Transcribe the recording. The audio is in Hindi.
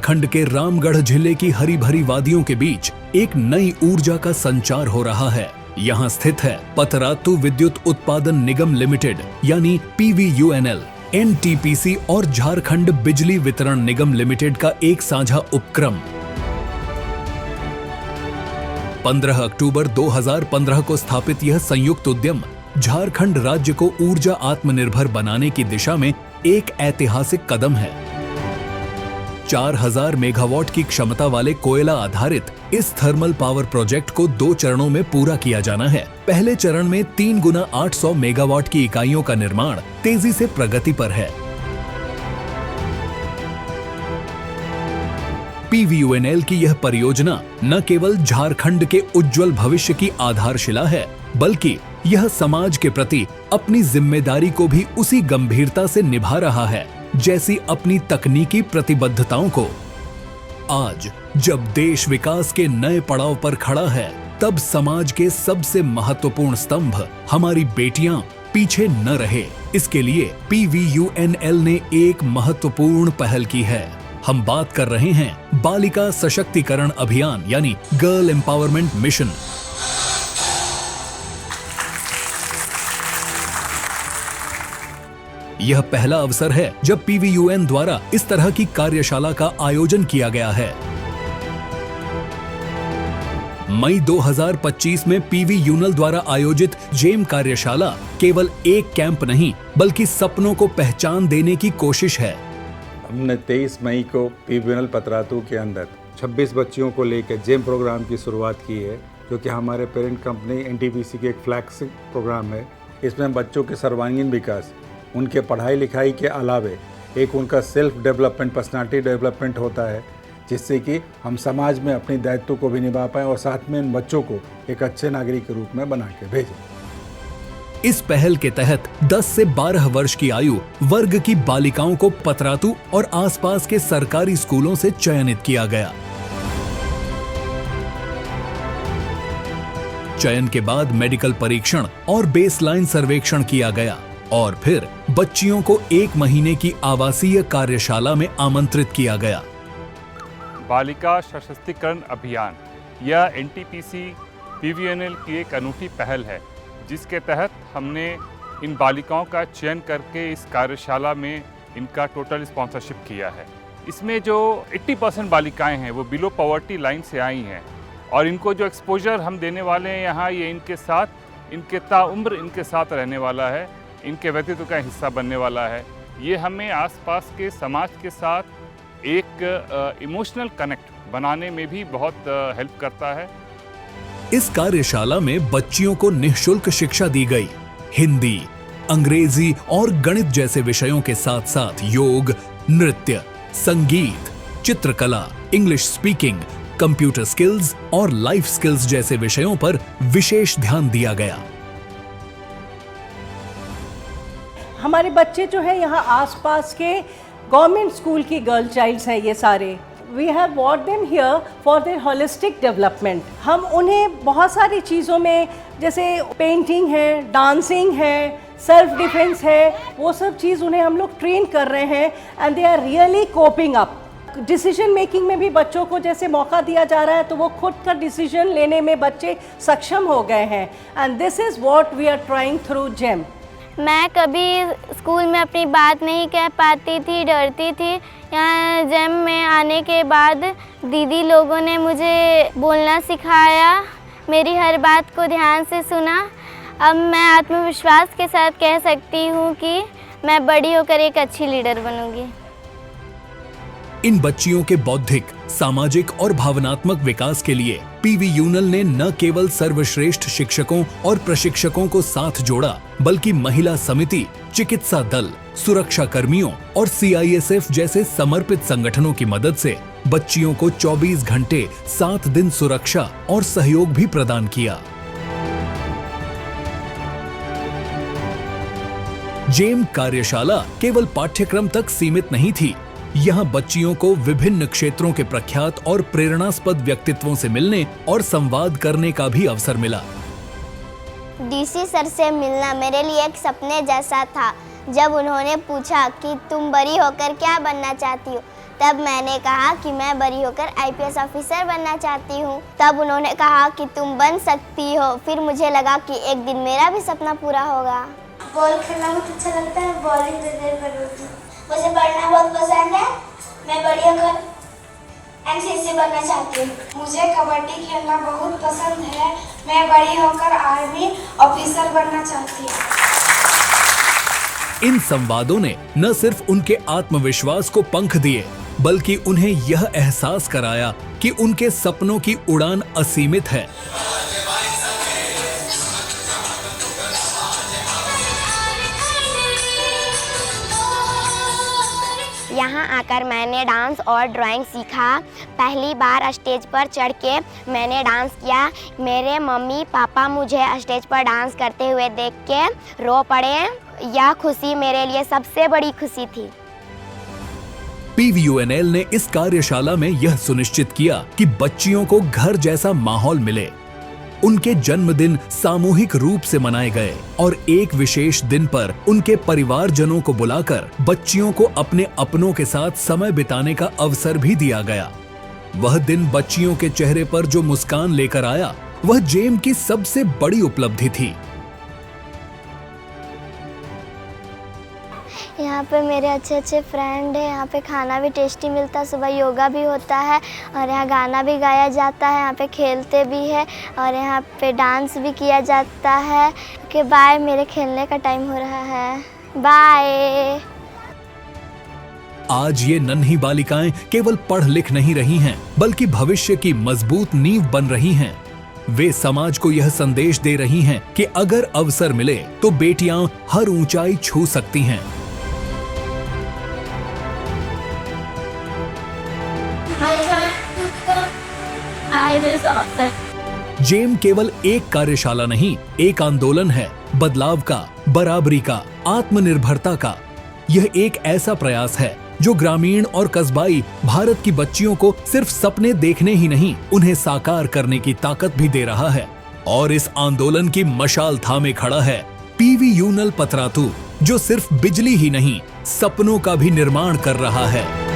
झारखंड के रामगढ़ जिले की हरी भरी वादियों के बीच एक नई ऊर्जा का संचार हो रहा है। यहाँ स्थित है पतरातू विद्युत उत्पादन निगम लिमिटेड यानी PVUNL, NTPC और झारखंड बिजली वितरण निगम लिमिटेड का एक साझा उपक्रम। 15 अक्टूबर 2015 को स्थापित यह संयुक्त उद्यम झारखंड राज्य को ऊर्जा आत्मनिर्भर बनाने की दिशा में एक ऐतिहासिक कदम है। 4000 मेगावाट की क्षमता वाले कोयला आधारित इस थर्मल पावर प्रोजेक्ट को 2 चरणों में पूरा किया जाना है। पहले चरण में 3 गुना 800 मेगावाट की इकाइयों का निर्माण तेजी से प्रगति पर है। PVUNL की यह परियोजना न केवल झारखंड के उज्जवल भविष्य की आधारशिला है, बल्कि यह समाज के प्रति अपनी जिम्मेदारी को भी उसी गंभीरता से निभा रहा है जैसी अपनी तकनीकी प्रतिबद्धताओं को। आज जब देश विकास के नए पड़ाव पर खड़ा है, तब समाज के सबसे महत्वपूर्ण स्तंभ हमारी बेटियां पीछे न रहे, इसके लिए PVUNL ने एक महत्वपूर्ण पहल की है। हम बात कर रहे हैं बालिका सशक्तिकरण अभियान यानी गर्ल एम्पावरमेंट मिशन। यह पहला अवसर है जब PVUN द्वारा इस तरह की कार्यशाला का आयोजन किया गया है। मई 2025 में PVUNL द्वारा आयोजित जेम कार्यशाला केवल एक कैंप नहीं, बल्कि सपनों को पहचान देने की कोशिश है। हमने 23 मई को PVUNL पतरातू के अंदर 26 बच्चियों को लेकर जेम प्रोग्राम की शुरुआत की है, जो कि हमारे पेरेंट कंपनी NTPC की एक फ्लैगशिप प्रोग्राम है। इसमें बच्चों के सर्वांगीण विकास, उनके पढ़ाई लिखाई के अलावे एक उनका सेल्फ डेवलपमेंट, पर्सनालिटी डेवलपमेंट होता है, जिससे कि हम समाज में अपने दायित्व को भी निभा पाएँ और साथ में इन बच्चों को एक अच्छे नागरिक के रूप में बना के भेजें। इस पहल के तहत 10 से 12 वर्ष की आयु वर्ग की बालिकाओं को पतरातू और आसपास के सरकारी स्कूलों से चयनित किया गया। चयन के बाद मेडिकल परीक्षण और बेसलाइन सर्वेक्षण किया गया और फिर बच्चियों को 1 महीने की आवासीय कार्यशाला में आमंत्रित किया गया। बालिका सशक्तिकरण अभियान यह NTPC PVUNL की एक अनूठी पहल है, जिसके तहत हमने इन बालिकाओं का चयन करके इस कार्यशाला में इनका टोटल स्पॉन्सरशिप किया है। इसमें जो 80% बालिकाएं हैं वो बिलो पॉवर्टी लाइन से आई हैं और इनको जो एक्सपोजर हम देने वाले हैं यहाँ, ये इनके साथ, इनके ताउम्र इनके साथ रहने वाला है, इनके व्यक्तित्व का हिस्सा बनने वाला है। ये हमें आसपास के समाज के साथ एक इमोशनल कनेक्ट बनाने में भी बहुत हेल्प करता है। इस कार्यशाला में बच्चियों को निःशुल्क शिक्षा दी गई। हिंदी, अंग्रेजी और गणित जैसे विषयों के साथ साथ योग, नृत्य, संगीत, चित्रकला, इंग्लिश स्पीकिंग, कंप्यूटर स्किल्स और लाइफ स्किल्स जैसे विषयों पर विशेष ध्यान दिया गया। हमारे बच्चे जो है यहाँ आसपास के गवर्नमेंट स्कूल की गर्ल चाइल्ड्स हैं ये सारे। We have brought them here for their holistic development. हम उन्हें बहुत सारी चीज़ों में, जैसे पेंटिंग है, डांसिंग है, सेल्फ डिफेंस है, वो सब चीज़ उन्हें हम लोग ट्रेन कर रहे हैं and they are really coping up. Decision making में भी बच्चों को जैसे मौका दिया जा रहा है, तो वो खुद का डिसीजन लेने में बच्चे सक्षम हो गए हैं and this is what we are trying through them. मैं कभी स्कूल में अपनी बात नहीं कह पाती थी, डरती थी। यहाँ जेम में आने के बाद दीदी लोगों ने मुझे बोलना सिखाया, मेरी हर बात को ध्यान से सुना। अब मैं आत्मविश्वास के साथ कह सकती हूँ कि मैं बड़ी होकर एक अच्छी लीडर बनूंगी। इन बच्चियों के बौद्धिक, सामाजिक और भावनात्मक विकास के लिए PVUNL ने न केवल सर्वश्रेष्ठ शिक्षकों और प्रशिक्षकों को साथ जोड़ा, बल्कि महिला समिति, चिकित्सा दल, सुरक्षा कर्मियों और CISF जैसे समर्पित संगठनों की मदद से बच्चियों को 24 घंटे 7 दिन सुरक्षा और सहयोग भी प्रदान किया। जेम कार्यशाला केवल पाठ्यक्रम तक सीमित नहीं थी। यहाँ बच्चियों को विभिन्न क्षेत्रों के प्रख्यात और प्रेरणास्पद व्यक्तित्वों से मिलने और संवाद करने का भी अवसर मिला। DC सर से मिलना मेरे लिए एक सपने जैसा था। जब उन्होंने पूछा कि तुम बड़ी होकर क्या बनना चाहती हो, तब मैंने कहा कि मैं बड़ी होकर IPS ऑफिसर बनना चाहती हूँ। तब उन्होंने कहा कि तुम बन सकती हो। फिर मुझे लगा कि एक दिन मेरा भी सपना पूरा होगा। बॉल खेलना बहुत अच्छा लगता है, बॉलिंग करूँगी। मुझे पढ़ना बहुत पसंद है, मैं बड़ी होकर NCC बनना चाहती हूँ। मुझे कबड्डी खेलना बहुत पसंद है, मैं बड़ी होकर आर्मी ऑफिसर बनना चाहती हूँ। इन संवादों ने न सिर्फ उनके आत्मविश्वास को पंख दिए, बल्कि उन्हें यह एहसास कराया कि उनके सपनों की उड़ान असीमित है। यहाँ आकर मैंने डांस और ड्राइंग सीखा। पहली बार स्टेज पर चढ़ के मैंने डांस किया। मेरे मम्मी पापा मुझे स्टेज पर डांस करते हुए देख के रो पड़े। यह खुशी मेरे लिए सबसे बड़ी खुशी थी। PVUNL ने इस कार्यशाला में यह सुनिश्चित किया कि बच्चियों को घर जैसा माहौल मिले। उनके जन्मदिन सामूहिक रूप से मनाए गए और एक विशेष दिन पर उनके परिवारजनों को बुलाकर बच्चियों को अपने अपनों के साथ समय बिताने का अवसर भी दिया गया। वह दिन बच्चियों के चेहरे पर जो मुस्कान लेकर आया, वह जेम की सबसे बड़ी उपलब्धि थी। यहाँ पे मेरे अच्छे फ्रेंड हैं। यहाँ पे खाना भी टेस्टी मिलता है, सुबह योगा भी होता है और यहाँ गाना भी गाया जाता है। यहाँ पे खेलते भी है और यहाँ पे डांस भी किया जाता है। कि बाय, मेरे खेलने का टाइम हो रहा है। बाय। आज ये नन्ही बालिकाएं केवल पढ़ लिख नहीं रही हैं, बल्कि भविष्य की मजबूत नींव बन रही हैं। वे समाज को यह संदेश दे रही हैं कि अगर अवसर मिले तो बेटियां हर ऊंचाई छू सकती हैं। जेम केवल एक कार्यशाला नहीं, एक आंदोलन है, बदलाव का, बराबरी का, आत्मनिर्भरता का। यह एक ऐसा प्रयास है जो ग्रामीण और कस्बाई भारत की बच्चियों को सिर्फ सपने देखने ही नहीं, उन्हें साकार करने की ताकत भी दे रहा है। और इस आंदोलन की मशाल थामे खड़ा है PVUNL पतरातू, जो सिर्फ बिजली ही नहीं, सपनों का भी निर्माण कर रहा है।